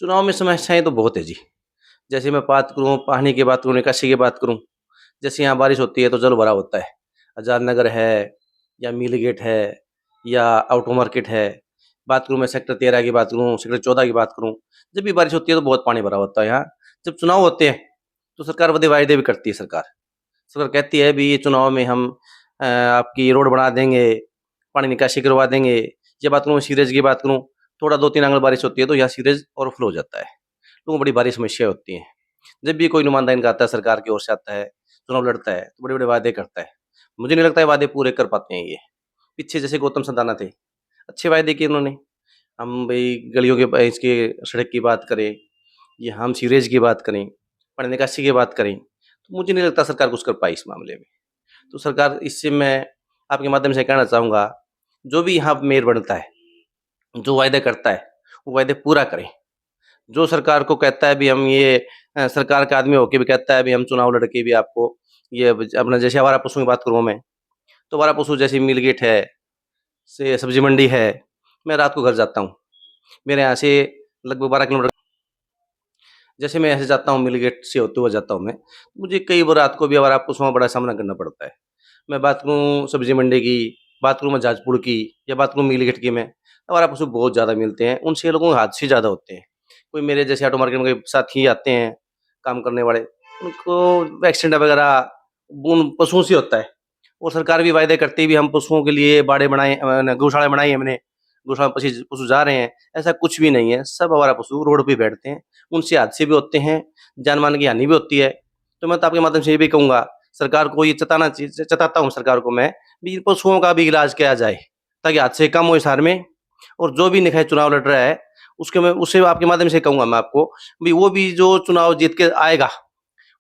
चुनाव में समस्याएँ तो बहुत है जी। जैसे मैं बात करूँ पानी की बात करूँ, निकासी की बात करूँ, जैसे यहाँ बारिश होती है तो जल भराव होता है। आज़ाद नगर है या मिल गेट है या ऑटो मार्केट है। बात करूँ मैं सेक्टर 13 की बात करूँ, सेक्टर 14 की बात करूँ, जब भी बारिश होती है तो बहुत पानी भरा होता है यहाँ। जब चुनाव होते हैं तो सरकार बड़े वायदे भी करती है सरकार। सरकार कहती है भी ये चुनाव में हम आपकी रोड बना देंगे, पानी निकासी करवा देंगे। ये बात करूँ सीवरेज की बात करूँ, थोड़ा 2-3 आंगन बारिश होती है तो यहाँ सीवरेज ओवरफ्लो हो जाता है। लोगों को बड़ी भारी समस्या होती है। जब भी कोई नुमाइंदा इनका आता है सरकार की ओर से आता है, चुनाव लड़ता है, तो बड़े-बड़े वादे करता है। मुझे नहीं लगता है वादे पूरे कर पाते हैं ये। पीछे जैसे गौतम सरदाना थे, अच्छे वादे किए उन्होंने। हम भई गलियों के इसके सड़क की बात करें या हम सीवरेज की बात करें, पानी निकासी की बात करें, तो मुझे नहीं लगता सरकार कुछ कर पाई इस मामले में। तो सरकार इससे मैं आपके माध्यम से कहना चाहूँगा, जो भी यहाँ मेयर बनता है, जो वायदे करता है, वो वायदे पूरा करे। जो सरकार को कहता है भी हम ये सरकार का आदमी होके भी कहता है भी हम चुनाव लड़ के भी आपको ये अपना जैसे आवारा पशुओं की बात करूँ मैं, तो आवारा पशु जैसे मिल गेट है, से सब्जी मंडी है, मैं रात को घर जाता हूँ। मेरे यहाँ से लगभग 12 किलोमीटर जैसे मैं ऐसे जाता हूँ मिल गेट से होते हुए जाता हूँ मैं, मुझे कई बार रात को भी आवारा पशुओं का बड़ा सामना करना पड़ता है। मैं बात करूँ सब्जी मंडी की, बात करूँ मैं जाजपुर की या बात करूँ मील गेट की मैं, आवारा पशु बहुत ज़्यादा मिलते हैं, उनसे लोगों के हादसे ज़्यादा होते हैं। कोई मेरे जैसे ऑटो मार्केट में कोई साथी आते हैं, काम करने वाले, उनको एक्सीडेंट वगैरह उन पशुओं से होता है और सरकार भी वायदे करती है भी हम पशुओं के लिए बाड़े बनाए गौशाला बनाई हमने, गौशाला में पशु पशु जा रहे हैं, ऐसा कुछ भी नहीं है, सब आवारा पशु रोड पे बैठते हैं, उनसे हादसे भी होते हैं, जान-माल की हानि भी होती है। तो मैं तो आपके माध्यम से ये भी कहूँगा, सरकार को ये चताता हूँ सरकार को मैं, भी इन पशुओं का भी इलाज किया जाए, ताकि हादसे कम हो इस हार में और जो भी निकाय चुनाव लड़ रहा है, उसके मैं उससे आपके माध्यम से कहूँगा मैं आपको, भी वो भी जो चुनाव जीत के आएगा,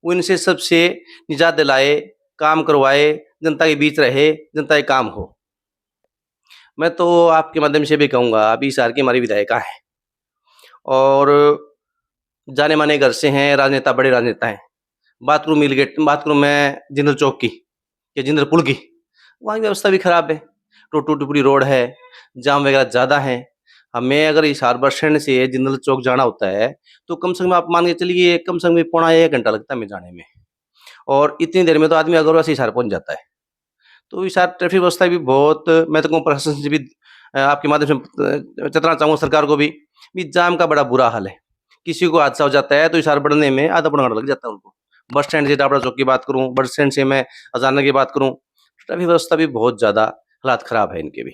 वो इनसे सबसे निजात दिलाए, काम करवाए, जनता के बीच रहे, जनता के काम हो। मैं तो आपके माध्यम से भी कहूँगा, अभी इस शहर की हमारी विधायिका हैं और जाने-माने घर से हैं, राजनेता बड़े राजनेता हैं। बात करूँ मिल गेट बात करूँ मैं जिंदल चौक की या जिंदल पुल की, वहाँ की व्यवस्था भी खराब है। टूटी-फूटी रोड है, जाम वगैरह ज़्यादा है। हमें अगर हिसार बस स्टैंड से जिंदल चौक जाना होता है, तो कम से कम आप मान के चलिए कम से कम पौना 1 घंटा लगता है हमें जाने में और इतनी देर में तो आदमी अगरवा से हिसार पहुँच जाता है। तो हिसार ट्रैफिक व्यवस्था भी बहुत मैं तो कहूँ प्रशासन से भी आपके माध्यम से चेताना चाहूँगा सरकार को भी जाम का बड़ा बुरा हाल है। किसी को हादसा हो जाता है तो हिसार बढ़ने में आधा पौना घंटा लग जाता है उनको। बस स्टैंड से टापड़ा चौक की बात करूँ, बस स्टैंड से मैं अजानर की बात करूँ, ट्रैफिक व्यवस्था भी बहुत ज़्यादा हालात ख़राब है इनके भी।